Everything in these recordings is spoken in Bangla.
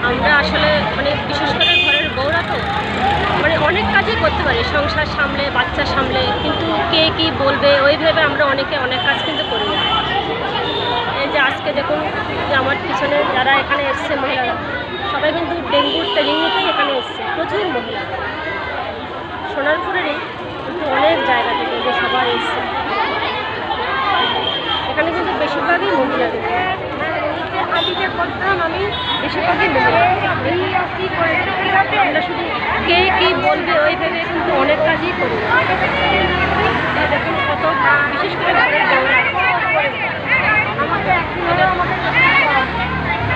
আমরা আসলে মানে বিশেষ করে ঘরের বউরা তো মানে অনেক কাজই করতে পারি, সংসার সামলে, বাচ্চা সামলে, কিন্তু কে কি বলবে ওই ভেবে আমরা অনেকে অনেক কাজ কিন্তু করি না। এই যে আজকে দেখুন যে আমার পিছনে যারা এখানে এসছে মহিলারা, সবাই কিন্তু ডেঙ্গুর ট্রেনিং নিতেই এখানে এসছে, প্রচুর মহিলা সোনারপুরেরই, কিন্তু অনেক জায়গা থেকে যে সবাই এসছে। এখানে কিন্তু বেশিরভাগই মহিলা দেখি, আগে যে করতাম আমি বেশিরভাগই মহিলা। আমরা শুধু কে কী বলবে ওই ভেবে কিন্তু অনেক কাজই করি। দেখুন কত, বিশেষ করে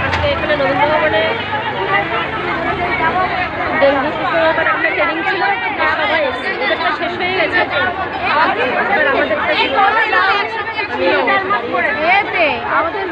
আজকে এখানে রবীন্দ্রভবনে ডেঙ্গু কুকুরের একটা ট্রেনিং ছিল, সবাই এসছে, ওদেরটা শেষ হয়ে গেছে, এবার আমাদেরটা আমাদের